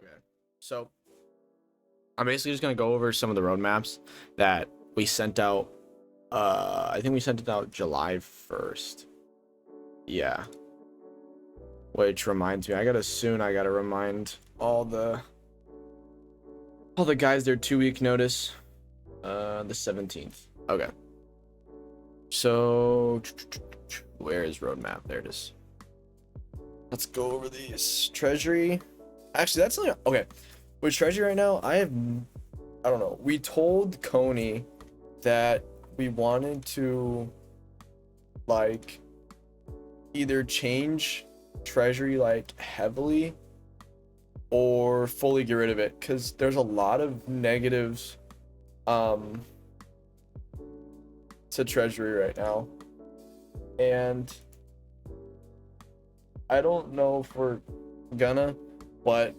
Okay. So I'm basically just gonna go over some of the roadmaps that we sent out. I think we sent it out July 1st. Yeah. Which reminds me, I gotta remind all the guys their 2 week notice. The 17th. Okay. So where is roadmap? There it is. Let's go over these. Treasury. Actually, that's like okay. With Treasury right now, I don't know. We told Coney that we wanted to like either change Treasury like heavily or fully get rid of it, because there's a lot of negatives to Treasury right now, and I don't know if we're gonna, but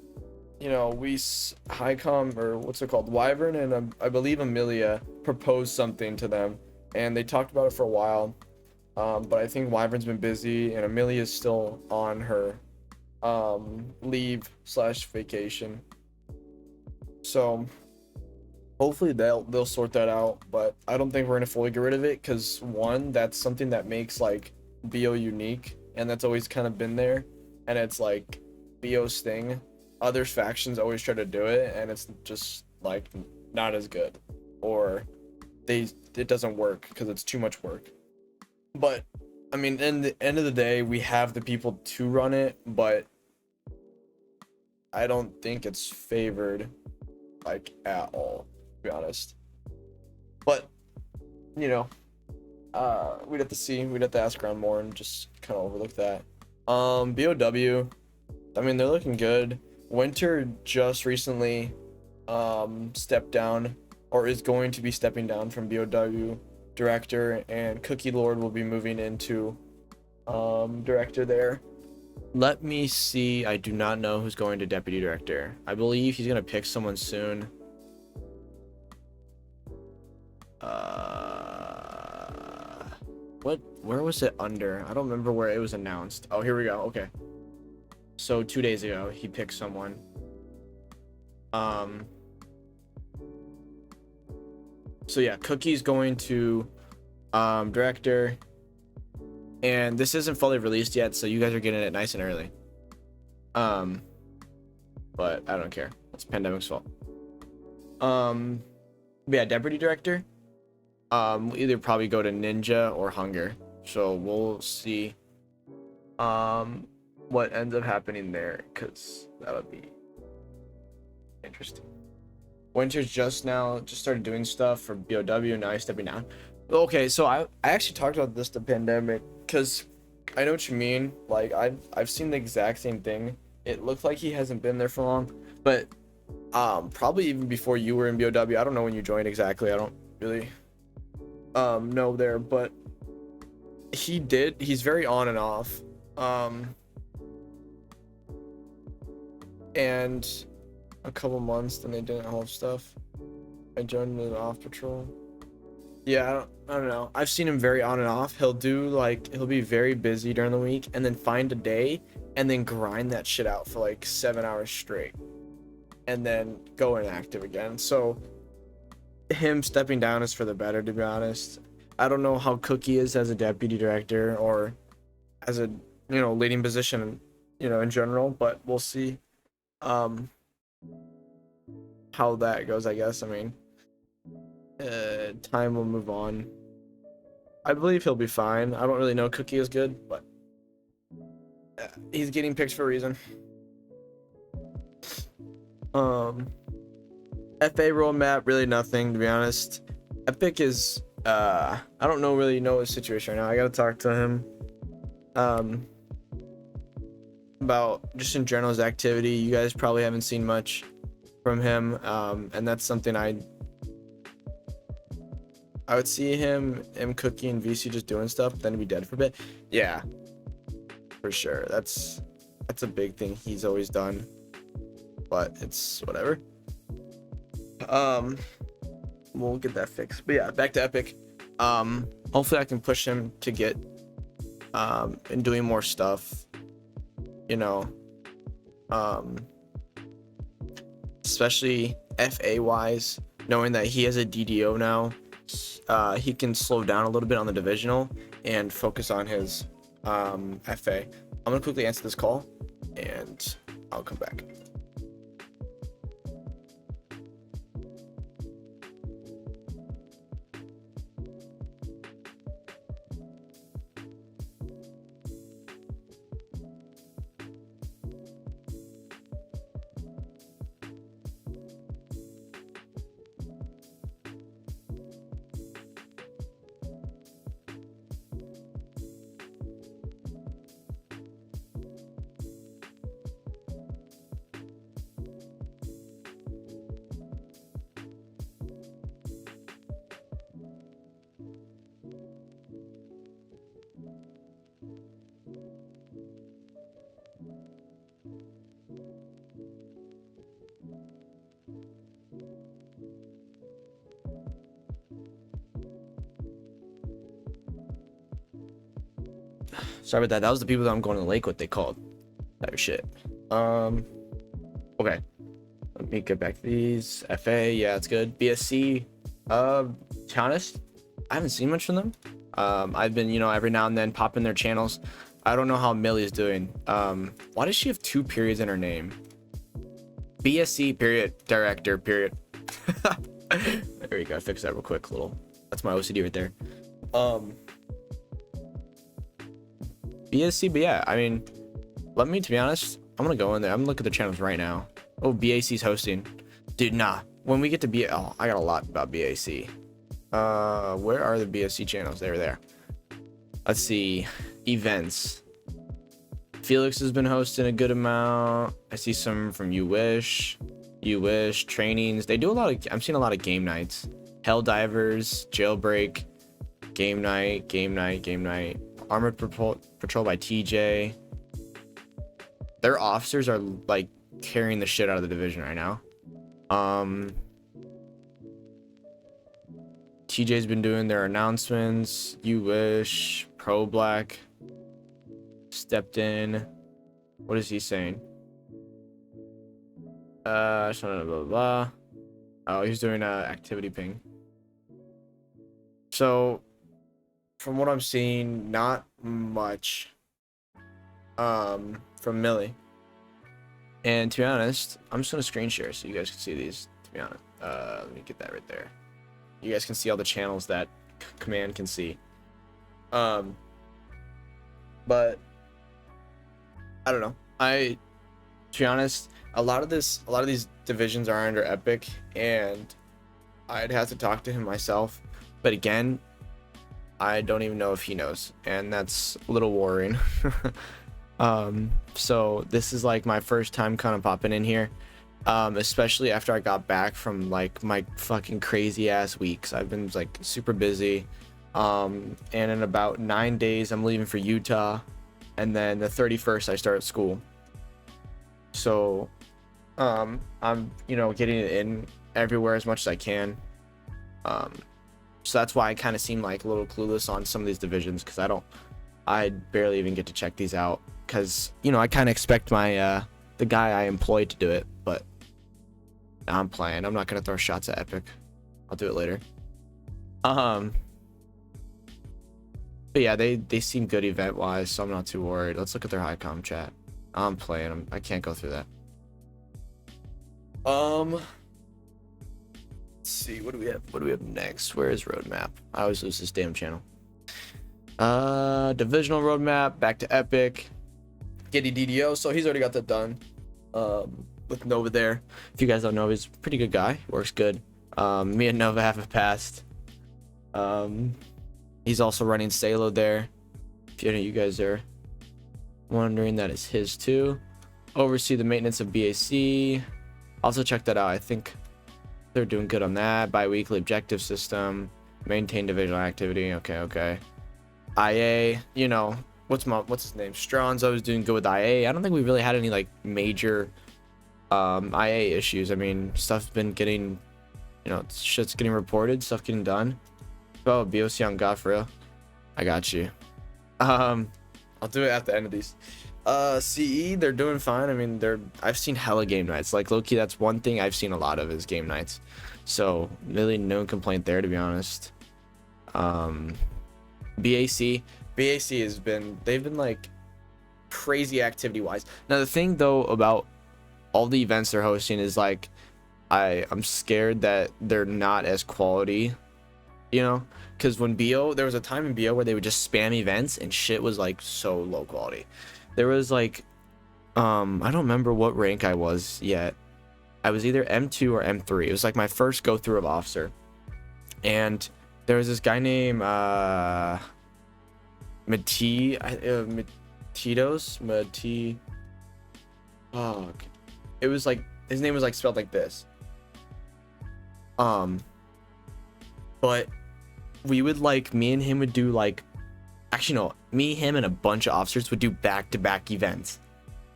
you know, Highcom, or what's it called, Wyvern, and I believe Amelia proposed something to them, and they talked about it for a while. But I think Wyvern's been busy, and Amelia's still on her leave/vacation. So hopefully they'll sort that out. But I don't think we're gonna fully get rid of it, because one, that's something that makes like BO unique, and that's always kind of been there, and it's like BO's thing. Other factions always try to do it, and it's just like not as good, or it doesn't work because it's too much work. But I mean, in the end of the day, we have the people to run it, but I don't think it's favored like at all, to be honest. But you know, we'd have to see. We'd have to ask around more and just kind of overlook that. BOW. I mean, they're looking good. Winter just recently stepped down, or is going to be stepping down from BOW director, and Cookie Lord will be moving into director there. Let me see. I do not know who's going to deputy director. I believe he's gonna pick someone soon. Where was it under? I don't remember where it was announced. Oh, here we go. Okay. So 2 days ago, he picked someone. So yeah, Cookie's going to director, and this isn't fully released yet, so you guys are getting it nice and early. But I don't care. It's Pandemic's fault. But yeah, deputy director. We'll either probably go to Ninja or Hunger. So we'll see what ends up happening there, because that'll be interesting. Winter's just started doing stuff for BOW, now he's stepping down. Okay, so I actually talked about this to Pandemic, because I know what you mean. Like I've seen the exact same thing. It looked like he hasn't been there for long, but probably even before you were in BOW. I don't know when you joined exactly. I don't really know there, but he's very on and off. And a couple months, then they didn't have stuff. I joined the off patrol. Yeah, I don't know. I've seen him very on and off. He'll be very busy during the week, and then find a day and then grind that shit out for like 7 hours straight, and then go inactive again. So him stepping down is for the better, to be honest. I don't know how Cookie is as a deputy director, or as a leading position, in general, but we'll see how that goes, I guess. I mean, time will move on. I believe he'll be fine. I don't really know Cookie is good, but he's getting picked for a reason. FA roadmap, really nothing, to be honest. Epic is I don't really know his situation right now. I gotta talk to him about just in general his activity. You guys probably haven't seen much from him, and that's something I would see him, Cookie, and VC just doing stuff, then he'd be dead for a bit. Yeah, for sure. That's a big thing he's always done, but it's whatever. We'll get that fixed. But yeah, back to Epic. Hopefully I can push him to get and doing more stuff, especially FA wise, knowing that he has a DDO now, he can slow down a little bit on the divisional and focus on his FA. I'm gonna quickly answer this call and I'll come back. Sorry about that. That was the people that I'm going to the lake with. They called. That shit. Okay. Let me get back to these. FA, yeah, it's good. BSC, to be honest, I haven't seen much from them. I've been, every now and then popping their channels. I don't know how Millie's doing. Why does she have 2 periods in her name? BSC period director period. There you go. I fixed that real quick. That's my OCD right there. BSC, but yeah, I mean, to be honest, I'm gonna go in there. I'm gonna look at the channels right now. Oh, BAC's hosting. Dude, nah. When we get to I got a lot about BAC. Where are the BSC channels? They're there. Let's see. Events. Felix has been hosting a good amount. I see some from You Wish trainings. They do I'm seeing a lot of game nights. Helldivers, Jailbreak, game night. Armored Patrol by TJ. Their officers are like carrying the shit out of the division right now. TJ's been doing their announcements. You Wish, Pro Black stepped in. What is he saying? Blah, blah, blah. Oh, he's doing activity ping. So from what I'm seeing, not much from Millie. And to be honest, I'm just gonna screen share so you guys can see these. To be honest, let me get that right there. You guys can see all the channels that Command can see. But I don't know. To be honest, a lot of these divisions are under Epic, and I'd have to talk to him myself. But again, I don't even know if he knows, and that's a little worrying. So this is like my first time kind of popping in here, especially after I got back from like my fucking crazy ass weeks. I've been like super busy, and in about 9 days I'm leaving for Utah, and then the 31st I start school. So I'm getting it in everywhere as much as I can. So that's why I kind of seem like a little clueless on some of these divisions, because I barely even get to check these out, because I kind of expect my the guy I employed to do it. But I'm playing. I'm not gonna throw shots at Epic. I'll do it later. But yeah, they seem good event wise, so I'm not too worried. Let's look at their high com chat. I'm playing. I can't go through that. Let's see, what do we have next? Where is roadmap? I always lose this damn channel. Divisional roadmap, back to Epic. Giddy DDO, so he's already got that done. With Nova there. If you guys don't know, he's a pretty good guy. Works good. Me and Nova have a past. He's also running Salo there. If any of you guys are wondering, that is his too. Oversee the maintenance of BAC. Also check that out. I think they're doing good on that. Bi-weekly objective system. Maintain divisional activity. Okay. IA, what's his name? Strawn's always doing good with IA. I don't think we really had any like major IA issues. I mean, stuff's been getting, shit's getting reported, stuff getting done. Oh, BOC on God for real. I got you. I'll do it at the end of these. CE, they're doing fine. I mean, I've seen hella game nights. Like low-key, that's one thing I've seen a lot of is game nights. So really no complaint there, to be honest. BAC they've been like crazy activity wise. Now the thing though about all the events they're hosting is like I'm scared that they're not as quality, you know, because when BO, there was a time in BO where they would just spam events and shit was like so low quality. There was like I don't remember what rank I was yet. I was either M2 or M3. It was like my first go through of officer, and there was this guy named fuck. It was like his name was like spelled like this. But we would like, me and him would do like, actually no, me, him, and a bunch of officers would do back-to-back events.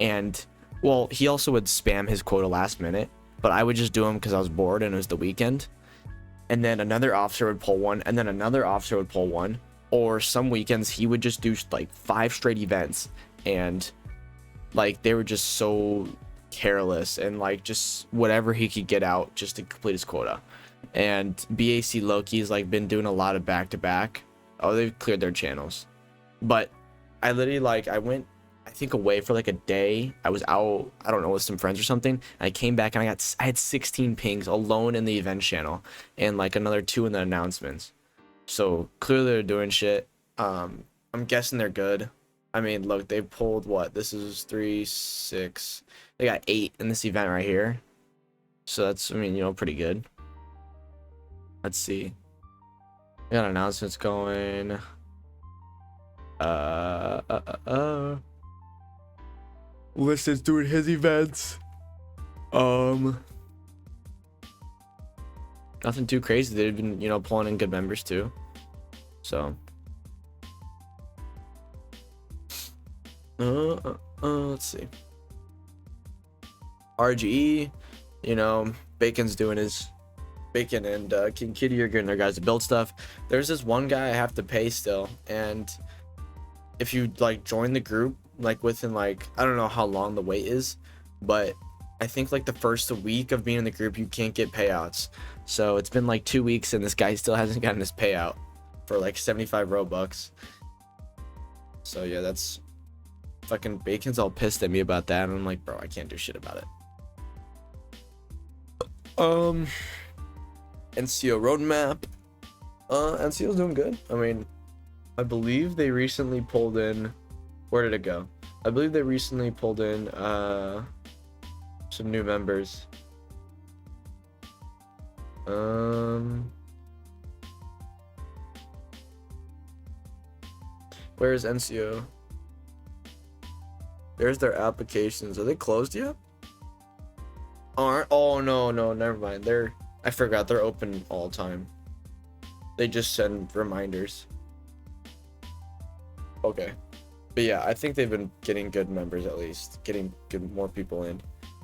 And well, he also would spam his quota last minute, but I would just do them because I was bored and it was the weekend. And then another officer would pull one, and then another officer would pull one. Or some weekends he would just do like 5 straight events, and like they were just so careless and like just whatever he could get out just to complete his quota. And BAC Loki's like been doing a lot of back-to-back. Oh, they've cleared their channels. But I literally like, I went, I think, away for like a day. I was out, I don't know, with some friends or something, and I came back and I had 16 pings alone in the event channel and like another 2 in the announcements. So clearly they're doing shit. I'm guessing they're good. I mean, look, they pulled what? This is 3, 6. They got 8 in this event right here. So that's, I mean, you know, pretty good. Let's see. We got announcements going. Liston's doing his events. Nothing too crazy. They've been, you know, pulling in good members too. So let's see. RGE, you know, Bacon's doing his Bacon and King Kitty are getting their guys to build stuff. There's this one guy I have to pay still, and if you like join the group like within like, I don't know how long the wait is, but I think like the first week of being in the group you can't get payouts. So it's been like 2 weeks and this guy still hasn't gotten his payout for like 75 Robux. So yeah, that's fucking Bacon's all pissed at me about that, and I'm like, bro, I can't do shit about it. NCO roadmap. NCO's doing good. I mean, I believe they recently pulled in, where did it go? I believe they recently pulled in some new members. Where's NCO? There's their applications. Are they closed yet? Aren't? Oh no, never mind. I forgot they're open all the time. They just send reminders. Okay. But yeah, I think they've been getting good members, at least getting more people in.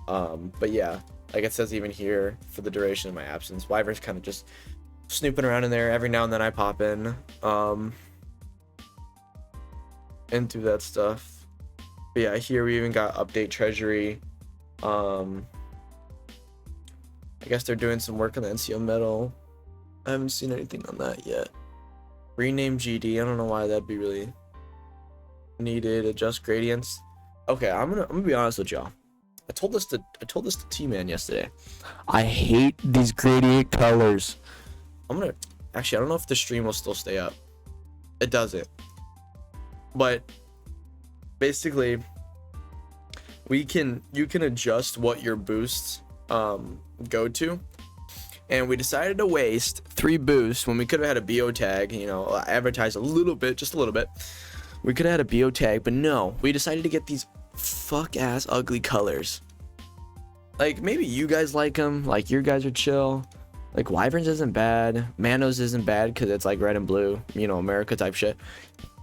But yeah, like it says even here, for the duration of my absence, Wyvern's kind of just snooping around in there. Every now and then I pop in and do that stuff. But yeah, here we even got update treasury. I guess they're doing some work on the NCO medal. I haven't seen anything on that yet. Rename GD. I don't know why that'd be really needed. Adjust gradients. Okay, I'm gonna be honest with y'all. I told this to T-Man yesterday. I hate these gradient colors. Actually, I don't know if the stream will still stay up. It doesn't. But basically, you can adjust what your boosts go to, and we decided to waste 3 boosts when we could have had a BO tag, you know, advertise a little bit, just a little bit. We could have had a BO tag, but no, we decided to get these fuck ass ugly colors. Like, maybe you guys like them, like your guys are chill. Like Wyverns isn't bad, Manos isn't bad because it's like red and blue, you know, America type shit.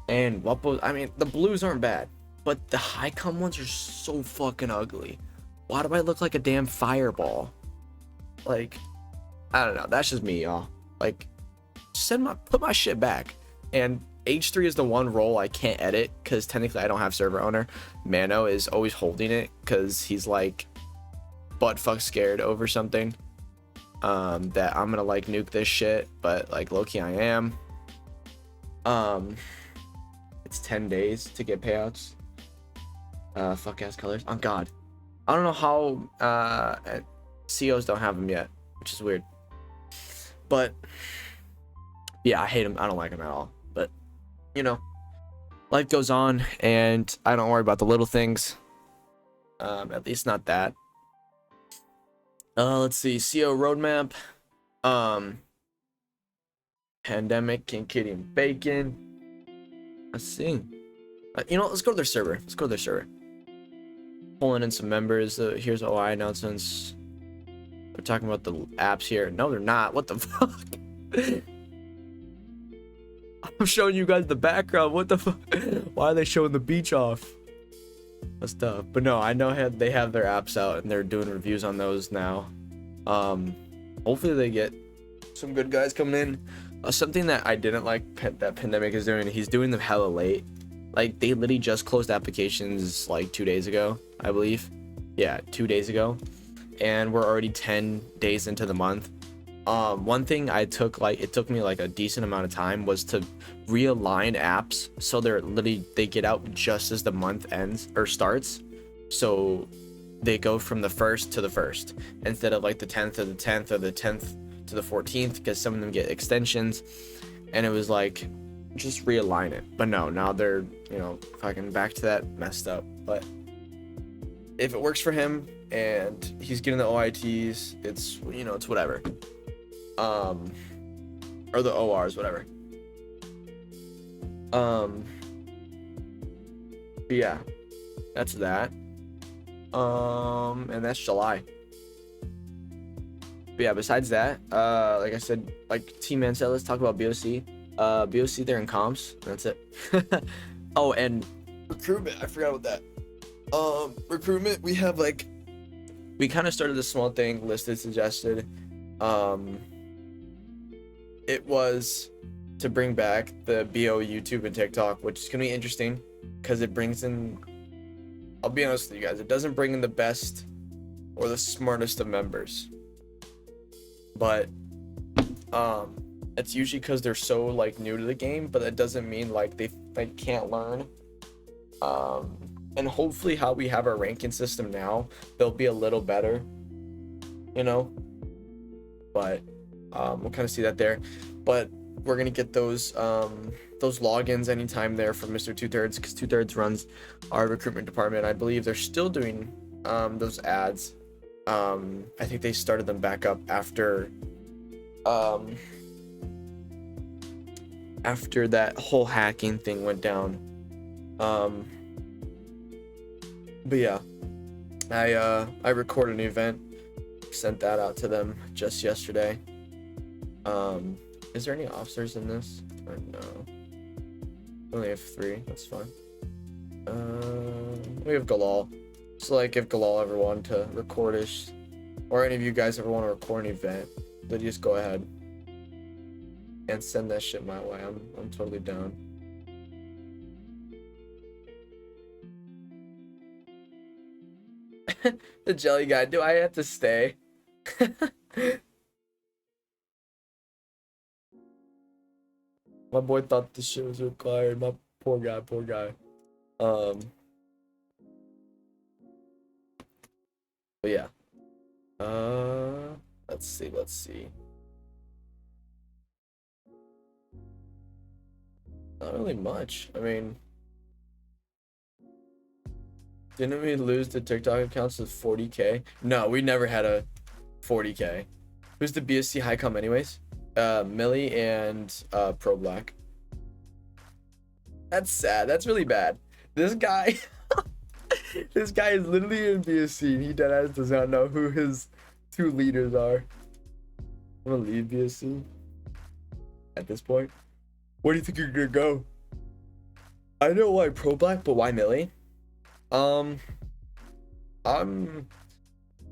And Wuppo, I mean, the blues aren't bad, but the high cum ones are so fucking ugly. Why do I look like a damn fireball? Like, I don't know. That's just me, y'all. Like, put my shit back. And H3 is the one role I can't edit because technically I don't have server owner. Mano is always holding it because he's like butt fuck scared over something. That I'm gonna like nuke this shit, but like low-key I am. It's 10 days to get payouts. Fuck ass colors. Oh god. I don't know how COs don't have them yet, which is weird. But yeah, I hate him. I don't like him at all. But you know, life goes on, and I don't worry about the little things. At least not that. Let's see. CO roadmap. Pandemic, King Kitty and Bacon. Let's see. You know, let's go to their server. Let's go to their server. Pulling in some members. Here's OI announcements. They're talking about the apps here. No, they're not. What the fuck? I'm showing you guys the background. What the fuck? Why are they showing the beach off? That's tough. But no, I know they have their apps out and they're doing reviews on those now. Hopefully they get some good guys coming in. Something that I didn't like that Pandemic is doing, he's doing them hella late. Like, they literally just closed applications like 2 days ago, I believe. Yeah, 2 days ago. And we're already 10 days into the month. One thing it took me like a decent amount of time was to realign apps so they get out just as the month ends or starts. So they go from the 1st to the 1st instead of like the 10th to the 10th or the 10th to the 14th, because some of them get extensions. And it was like, just realign it. But no, now they're, you know, fucking back to that messed up. But if it works for him and he's getting the OITs, it's, you know, it's whatever. Or the ORs, whatever. But yeah, that's that. And that's July. But yeah, besides that, like I said, like T-Man said, let's talk about BOC. BOC, they're in comps. That's it. Oh, and recruitment. I forgot about that. Recruitment, we have like, we kind of started this small thing, listed, suggested. It was to bring back the BO YouTube and TikTok, which is gonna be interesting because it brings in, I'll be honest with you guys, it doesn't bring in the best or the smartest of members, but it's usually because they're so like new to the game, but that doesn't mean like they can't learn. And hopefully how we have our ranking system now, they'll be a little better, you know. But we'll kind of see that there. But we're gonna get those logins anytime there from Mr. Two Thirds, because Two Thirds runs our recruitment department. I believe they're still doing those ads. I think they started them back up after that whole hacking thing went down. But yeah, I recorded an event, sent that out to them just yesterday. Is there any officers in this? Or no? We only have 3. That's fine. We have Galal. So like, if Galal ever wanted to record us, or any of you guys ever want to record an event, then just go ahead and send that shit my way. I'm totally down. The jelly guy. Do I have to stay? My boy thought this shit was required. My poor guy, poor guy. But yeah. Let's see. Not really much. I mean, didn't we lose the TikTok accounts with 40K? No, we never had a 40K. Who's the BSC high com anyways? Millie and Pro Black. That's sad. That's really bad. This guy this guy is literally in BSC and he deadass does not know who his 2 leaders are. I'm gonna leave BSC at this point. Where do you think you're gonna go? I know why Pro Black, but why Millie? I don't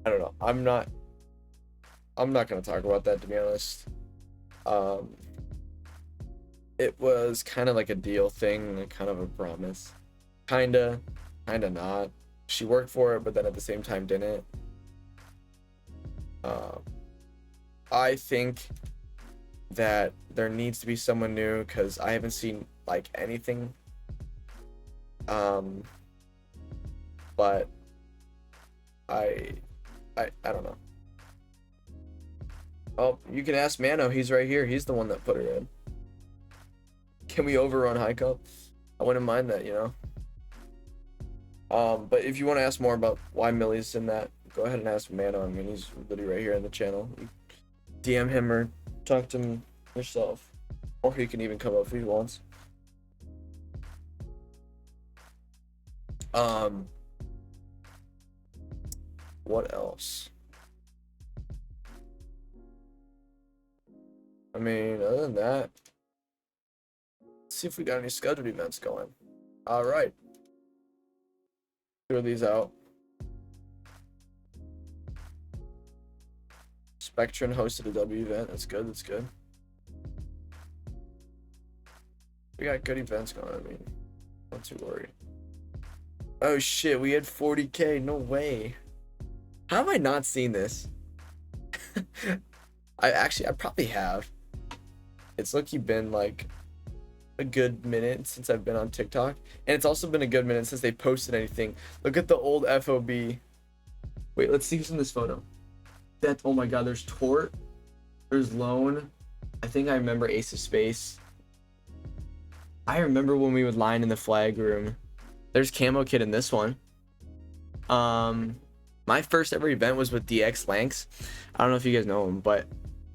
know. I'm not gonna talk about that, to be honest. it was kind of like a deal thing, like kind of a promise. Kinda, kinda not. She worked for it, but then at the same time didn't. Um, I think that there needs to be someone new because I haven't seen like anything. Um, but I, I don't know. Oh, you can ask Mano. He's right here. He's the one that put her in. Can we overrun high cup? I wouldn't mind that, you know. But if you want to ask more about why Millie's in that, go ahead and ask Mano. I mean, he's literally right here in the channel. You DM him or talk to him yourself, or he can even come up if he wants. What else? I mean, other than that, let's see if we got any scheduled events going. All right. Throw these out. Spectrum hosted a W event. That's good. That's good. We got good events going. I mean, not too worried. Oh shit, we had 40K. No way. How have I not seen this? I probably have. It's lucky been like a good minute since I've been on TikTok, and it's also been a good minute since they posted anything. Look at the old FOB. Wait, let's see who's in this photo. That, oh my god, there's Tort, there's Lone. I think I remember Ace of Space. I remember when we would line in the flag room. There's Camo Kid in this one. My first ever event was with DX Lanks. I don't know if you guys know him, but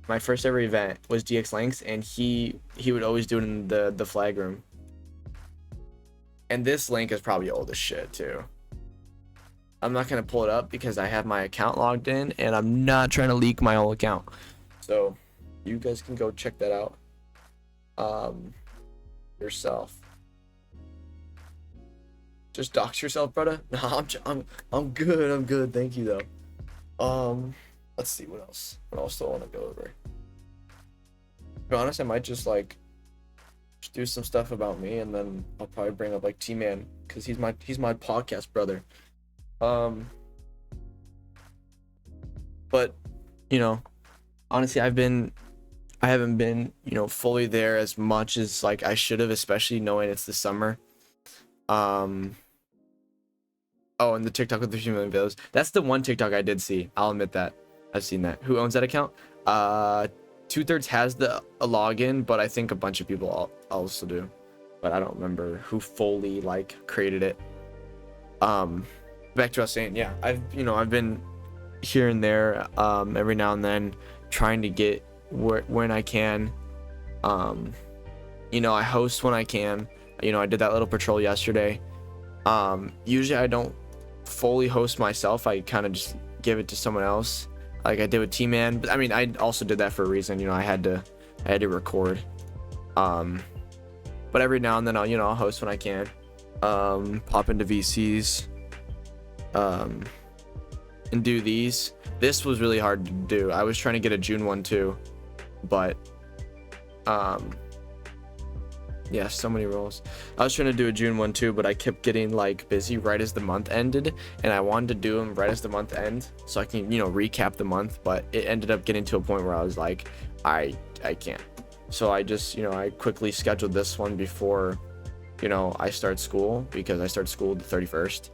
my first ever event was DX Lanks, and he would always do it in the flag room. And this link is probably old as shit too. I'm not gonna pull it up because I have my account logged in, and I'm not trying to leak my whole account. So you guys can go check that out yourself. Just dox yourself, brother. No, I'm good. I'm good. Thank you though. Let's see what else. What else do I want to go over? To be honest, I might just like do some stuff about me, and then I'll probably bring up like T-Man because he's my podcast brother. But you know, honestly, I haven't been, you know, fully there as much as like I should have, especially knowing it's the summer. Oh, and the TikTok with the 3 million videos. That's the one TikTok I did see. I'll admit that. I've seen that. Who owns that account? 2/3 has a login, but I think a bunch of people also do. But I don't remember who fully like created it. Back to us saying, yeah, I've been here and there, every now and then, trying to get when I can. You know, I host when I can. You know, I did that little patrol yesterday. Usually I don't fully host myself. I kind of just give it to someone else, like I did with T-Man. But I mean, I also did that for a reason. You know, I had to record. But every now and then I'll host when I can. Pop into VCs, and do these. This was really hard to do. I was trying to get a June one too, but yeah, so many roles. I was trying to do a June one too, but I kept getting like busy right as the month ended, and I wanted to do them right as the month end so I can, you know, recap the month. But it ended up getting to a point where I was like, I can't. So I just, you know, I quickly scheduled this one before, you know, I start school, because I start school the 31st,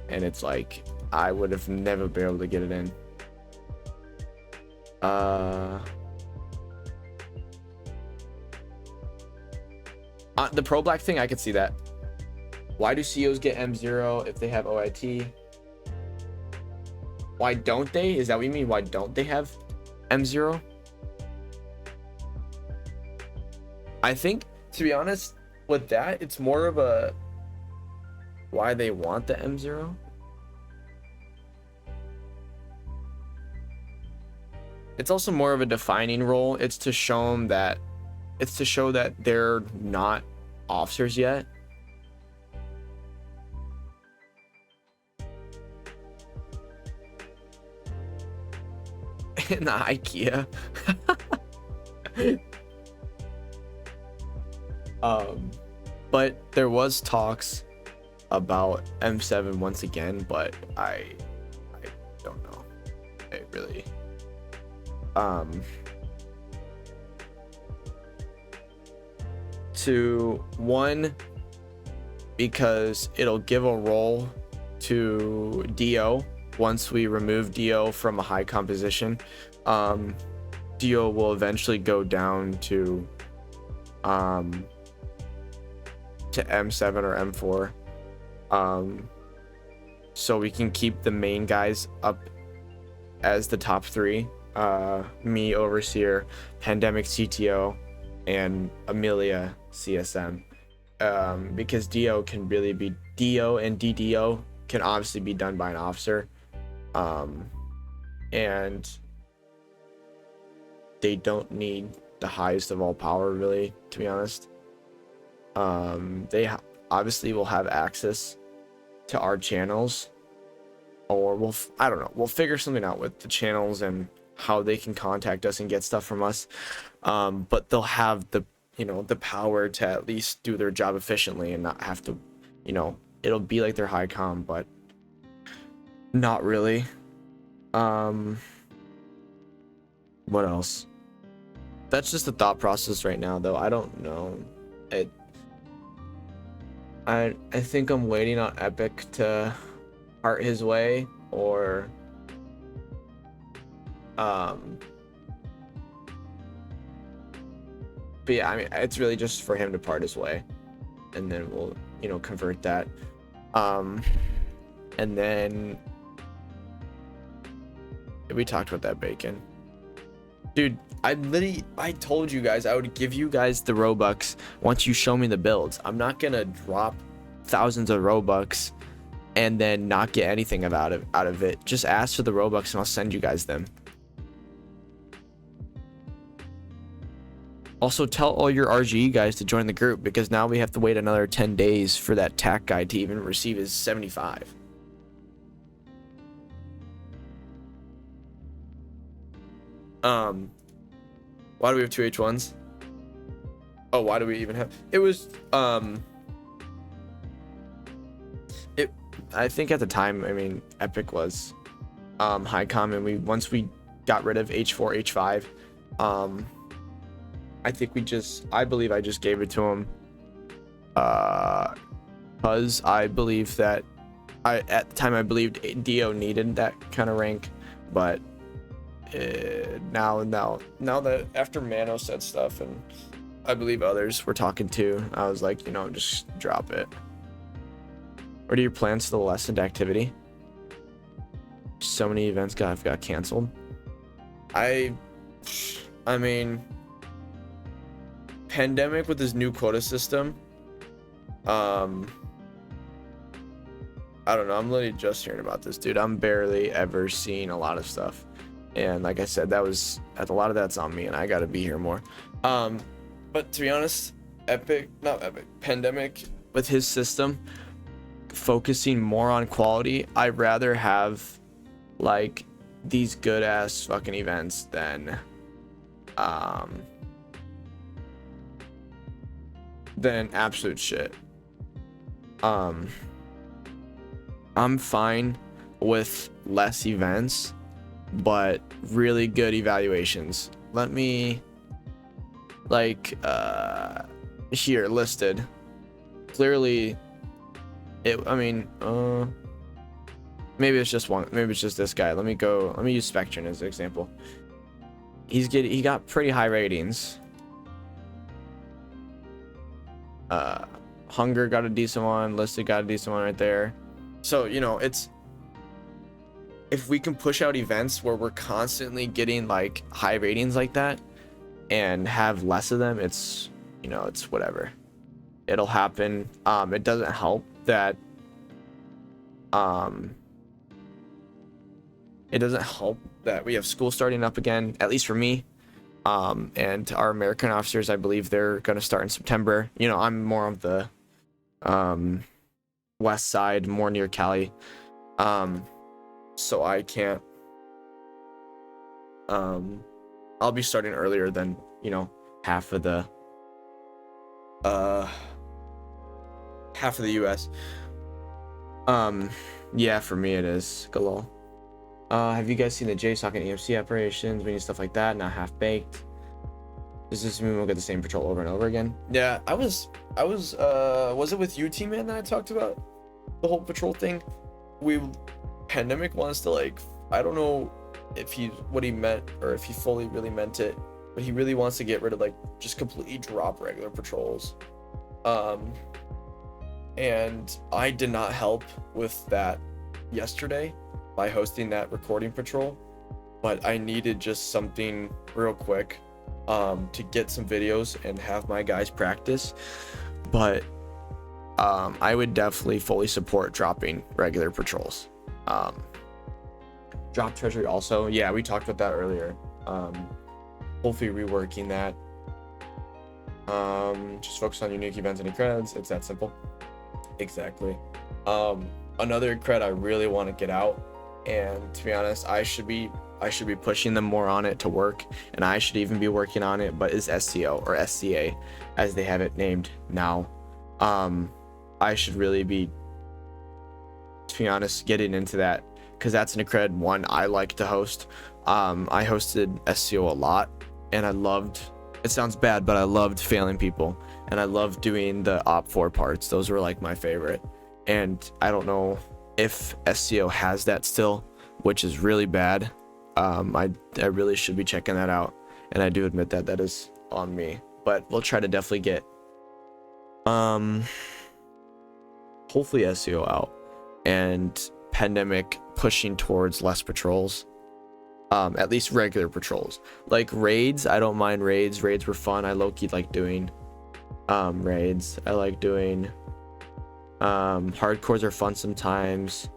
and it's like I would have never been able to get it in. The Pro Black thing, I could see that. Why do CEOs get M0 if they have OIT? Why don't they? Is that what you mean? Why don't they have M0? I think, to be honest, with that, it's more of a why they want the M0. It's also more of a defining role. It's to show them that they're not officers yet. In the IKEA. Um, but there was talks about M7 once again, but I don't know. I really um to one, because it'll give a role to Dio once we remove Dio from a high composition. Dio will eventually go down to M7 or M4. So we can keep the main guys up as the top three. Me, Overseer, Pandemic CTO, and Amelia CSM. Because Dio can really be Dio, and DDO can obviously be done by an officer. And they don't need the highest of all power, really, to be honest. They obviously will have access to our channels, or I don't know, we'll figure something out with the channels and how they can contact us and get stuff from us. But they'll have the power to at least do their job efficiently and not have to, it'll be like their high com, but not really. What else? That's just the thought process right now, though. I don't know. I think I'm waiting on Epic to part his way, or but yeah, I mean, it's really just for him to part his way, and then we'll convert that. And then we talked about that bacon, dude. I told you guys I would give you guys the Robux once you show me the builds. I'm not gonna drop thousands of Robux and then not get anything out of it. Just ask for the Robux and I'll send you guys them. Also, tell all your RGE guys to join the group, because now we have to wait another 10 days for that TAC guy to even receive his 75. Why do we have two H1s? Oh, why do we even have... It was, I think at the time, I mean, Epic was, high com, and once we got rid of H4, H5, I believe I just gave it to him, because I believe that at the time I believed Dio needed that kind of rank, but now that after Mano said stuff, and I believe others were talking too, I was like, just drop it. What are your plans for the lessened activity? So many events got canceled. I mean, Pandemic with his new quota system, I don't know, I'm literally just hearing about this, dude. I'm barely ever seeing a lot of stuff, and like I said, a lot of that's on me, and I gotta be here more. But to be honest, Pandemic with his system focusing more on quality, I'd rather have like these good ass fucking events than absolute shit. I'm fine with less events, but really good evaluations. Let me, like, here listed. Clearly, maybe it's just one. Maybe it's just this guy. Let me use Spectrum as an example. He got pretty high ratings. Hunger got a decent one. Listed got a decent one right there. So it's, if we can push out events where we're constantly getting like high ratings like that and have less of them, it's it's whatever. It'll happen. It doesn't help that we have school starting up again, at least for me. And our American officers, I believe they're going to start in September. I'm more of the west side, more near Cali. So I can't, I'll be starting earlier than, half of the uh half of the US. Yeah, for me it is Galol. Have you guys seen the JSOC and EMC operations? We need stuff like that, not half baked. Does this mean we'll get the same patrol over and over again? Yeah, I was it with you, T-Man, that I talked about the whole patrol thing? Pandemic wants to, like, I don't know if what he meant, or if he fully really meant it, but he really wants to get rid of, like, just completely drop regular patrols. And I did not help with that yesterday by hosting that recording patrol, but I needed just something real quick to get some videos and have my guys practice. But I would definitely fully support dropping regular patrols. Drop treasury also, yeah, we talked about that earlier. Hopefully reworking that. Just focus on unique events and creds. It's that simple. Exactly. Another cred I really want to get out, and to be honest, I should be pushing them more on it to work, and I should even be working on it, but is SCO, or SCA as they have it named now. I should really be, to be honest, getting into that, because that's an cred one I like to host. I hosted SCO a lot, and I loved, it sounds bad, but I loved failing people, and I loved doing the op4 parts. Those were like my favorite, and I don't know if SCO has that still, which is really bad. I really should be checking that out, and I do admit that that is on me, but we'll try to definitely get hopefully SCO out, and pandemic pushing towards less patrols, at least regular patrols. Like raids, I don't mind raids. Raids were fun. I low-key like doing raids. I like doing hardcores are fun sometimes.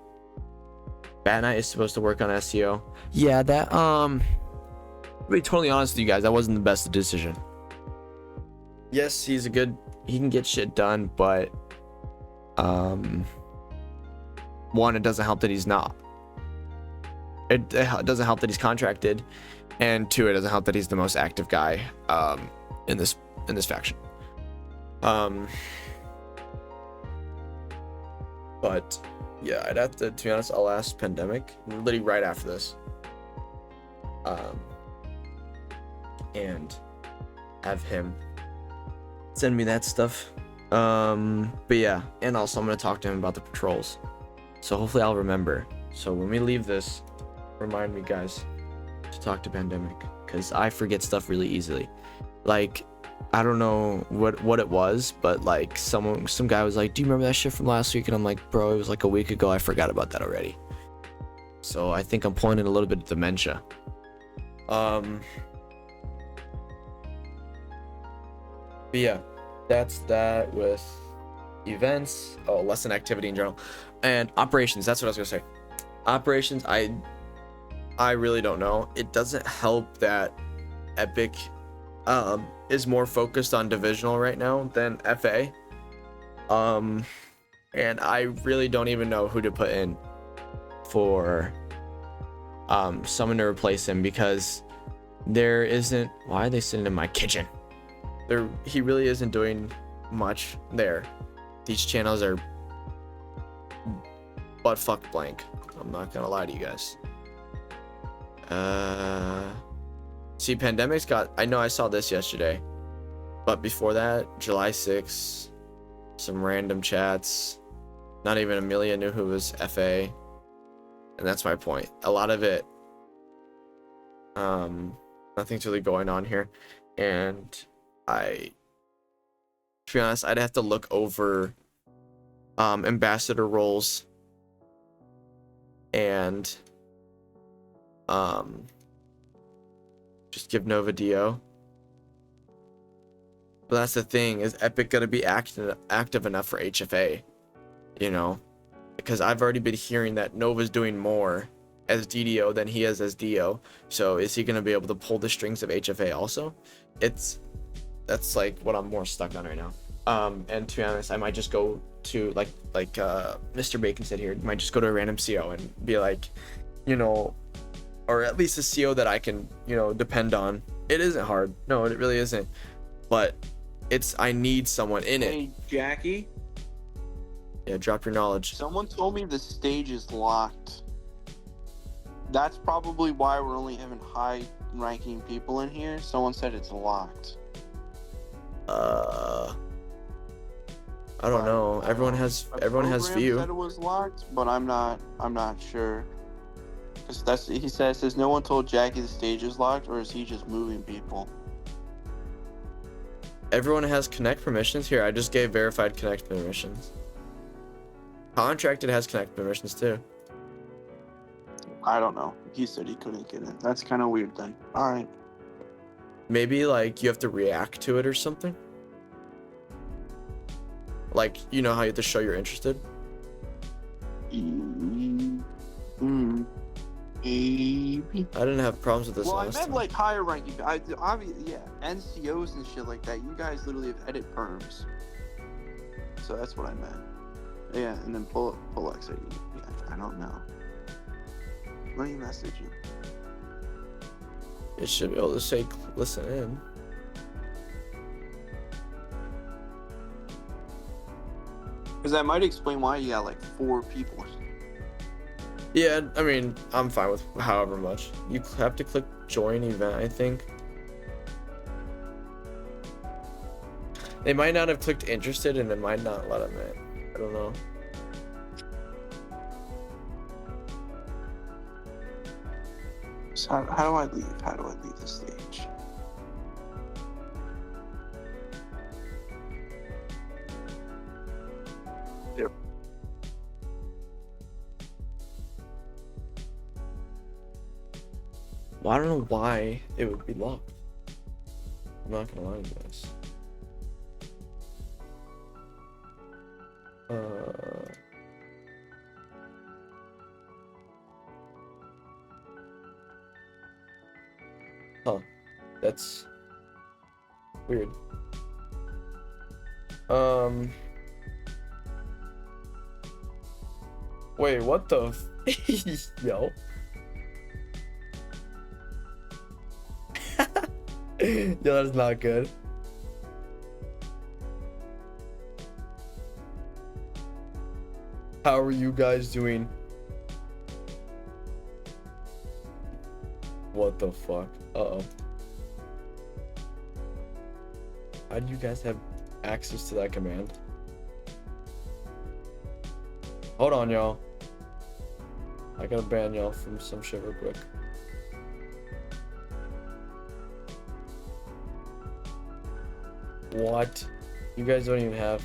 Bat Knight is supposed to work on SEO. Yeah, that to be totally honest with you guys, that wasn't the best decision. Yes, he can get shit done, but one, it doesn't help that he's not. It doesn't help that he's contracted, and two, it doesn't help that he's the most active guy in this faction. But yeah, I'd have to be honest, I'll ask Pandemic literally right after this, and have him send me that stuff. But yeah, and also I'm gonna talk to him about the patrols, so hopefully I'll remember. So when we leave this, remind me, guys, to talk to Pandemic, because I forget stuff really easily. Like, I don't know what it was, but like some guy was like, do you remember that shit from last week? And I'm like, bro, it was like a week ago. I forgot about that already. So I think I'm pulling in a little bit of dementia. But yeah, that's that with events. Oh, lesson activity in general, and operations. That's what I was gonna say. Operations, I really don't know. It doesn't help that Epic is more focused on divisional right now than FA. And I really don't even know who to put in for someone to replace him, because there isn't. Why are they sitting in my kitchen? He really isn't doing much there. These channels are butt fuck blank. I'm not gonna lie to you guys. See, Pandemic's got, I know I saw this yesterday, but before that, July 6th, some random chats. Not even Amelia knew who was FA. And that's my point. A lot of it, nothing's really going on here. And to be honest, I'd have to look over ambassador roles and just give Nova Dio. But that's the thing, is Epic gonna be active enough for HFA, you know? Because I've already been hearing that Nova's doing more as DDO than he is as DO. So is he gonna be able to pull the strings of HFA also? That's like what I'm more stuck on right now. And to be honest, I might just go to like Mr. Bacon said here, might just go to a random CO and be like, you know, or at least a CO that I can, you know, depend on. It isn't hard. No, it really isn't. But I need someone in it. Hey, Jackie. Yeah, drop your knowledge. Someone told me the stage is locked. That's probably why we're only having high-ranking people in here. Someone said it's locked. I don't know. Everyone has program view. said it was locked, but I'm not sure. Cause he says no one told Jackie the stage is locked, or is he just moving people? Everyone has connect permissions here. I just gave verified connect permissions. Contracted has connect permissions too. I don't know. He said he couldn't get in. That's kind of weird then. All right. Maybe like you have to react to it or something. Like, you know how you have to show you're interested? Maybe. I didn't have problems with this Well, I last meant time. like higher ranking. Yeah, NCOs and shit like that. You guys literally have edit perms. So that's what I meant. Yeah, and then pull X. Yeah, I don't know. Let me message you. It should be able to say listen in. Because that might explain why you got like 4 people. Yeah, I mean, I'm fine with however much. You have to click join event, I think. They might not have clicked interested and it might not let them in. I don't know. So how do I leave? How do I leave the stage? Yep. Well, I don't know why it would be locked. I'm not gonna lie to you guys. Huh. That's weird. Wait, what the yo. Yo, that's not good. How are you guys doing? What the fuck? Uh-oh. How do you guys have access to that command? Hold on, y'all. I gotta ban y'all from some shit real quick. What? You guys don't even have...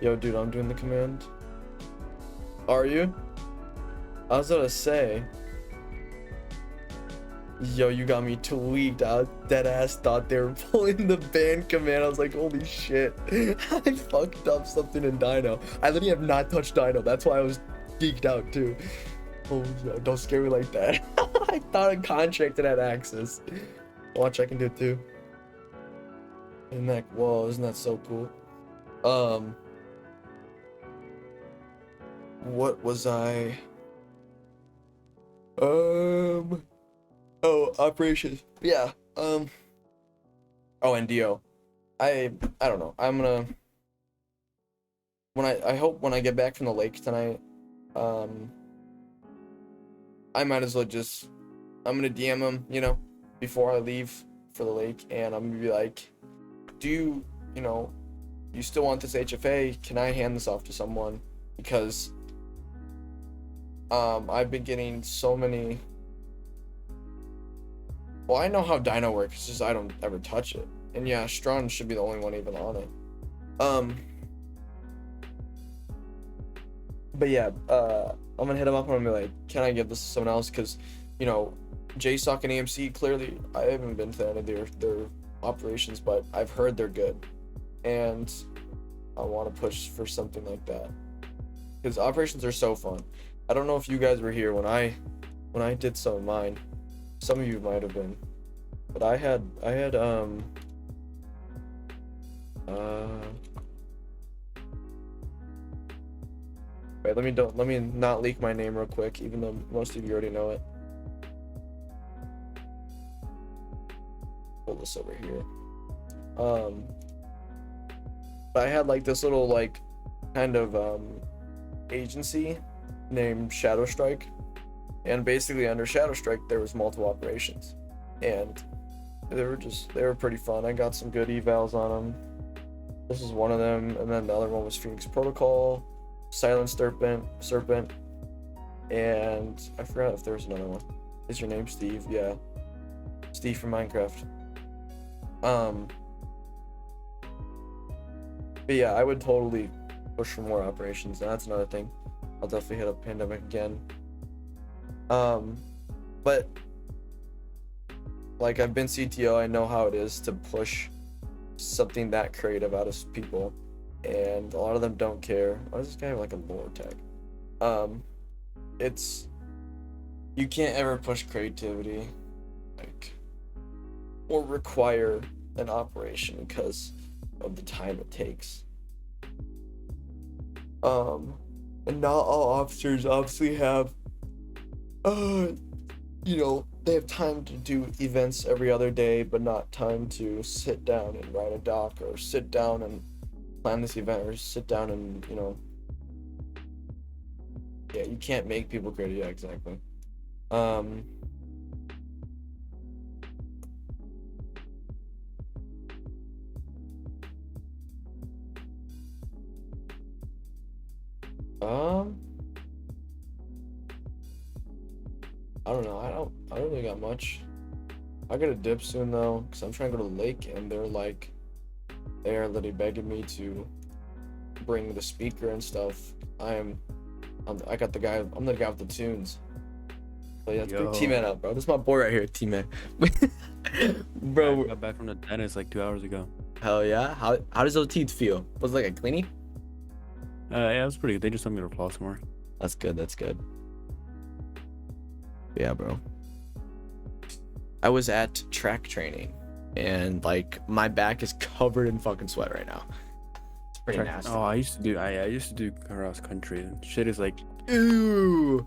Yo, dude, I'm doing the command. Are you? I was gonna say... Yo, you got me tweaked. I dead ass thought they were pulling the ban command. I was like, holy shit. I fucked up something in Dino. I literally have not touched Dino. That's why I was geeked out too. Oh, yo, don't scare me like that. I thought a contracted had access. Watch, I can do it too. And like, whoa, isn't that so cool? What was I? Oh, operations. Yeah. Oh, and Dio. I don't know. I'm gonna I hope when I get back from the lake tonight, I might as well just I'm gonna DM him, you know, before I leave for the lake, and I'm gonna be like, do you, you know, you still want this HFA? Can I hand this off to someone? Because I've been getting so many. Well, I know how Dino works, it's just I don't ever touch it. And yeah, Strawn should be the only one even on it. But yeah, I'm gonna hit him up and I'm gonna be like, can I give this to someone else? Because, you know, JSOC and AMC, clearly, I haven't been to any of their operations, but I've heard they're good. And I want to push for something like that. Because operations are so fun. I don't know if you guys were here when I did some of mine. Some of you might have been, but I had wait, let me not leak my name real quick, even though most of you already know it. pull this over here. But I had like this little like kind of agency named Shadow Strike, and basically under Shadow Strike there was multiple operations, and they were pretty fun. I got some good evals on them. This is one of them, and then the other one was Phoenix Protocol, Silent Serpent, and I forgot if there was another one. Is your name Steve? Yeah, Steve from Minecraft. But yeah, I would totally push for more operations, and that's another thing. I'll definitely hit up Pandemic again. But like I've been CTO, I know how it is to push something that creative out of people, and a lot of them don't care. Why does this guy have like a lore tag? It's you can't ever push creativity, like, or require an operation because of the time it takes. And not all officers obviously have, they have time to do events every other day, but not time to sit down and write a doc, or sit down and plan this event, or sit down and, yeah, you can't make people creative. Yeah, exactly. I don't know. I don't really got much. I gotta dip soon though, because I'm trying to go to the lake, and they are literally begging me to bring the speaker and stuff. I got the guy. I'm the guy with the tunes. So yeah, big T-Man up, bro. This is my boy right here, T-Man. Bro, I got back from the dentist like 2 hours ago. hell yeah. How does those teeth feel? Was it like a cleaning? Yeah, it was pretty good. They just told me to floss more. That's good. That's good. Yeah, bro. I was at track training, and like my back is covered in fucking sweat right now. It's pretty nasty. Oh, I used to do cross country. Shit is like, Ew.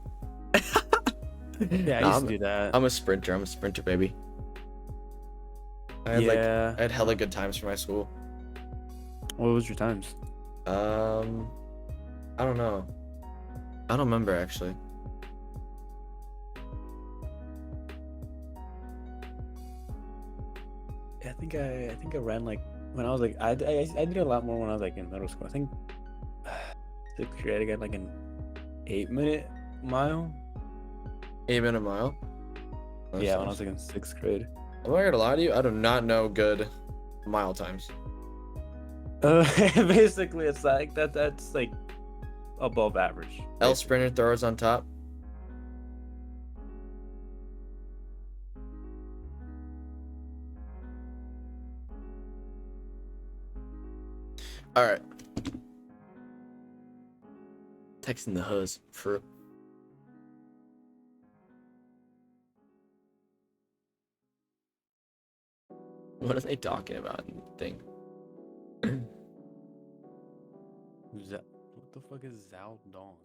yeah, I used to do that. I'm a sprinter, baby. I had hella good times for my school. What was your times? I don't know. I don't remember actually. I think I ran like when I was like I did a lot more when I was like in middle school. I think 6th grade I got like an 8-minute mile. 8-minute mile? Yeah, when I was like in 6th grade. I'm not gonna lie to you, I do not know good mile times. Basically it's like that's like above average. L sprinter throwers on top. All right. Texting the huzz for. What are they talking about in the thing? What the fuck is Zaldong?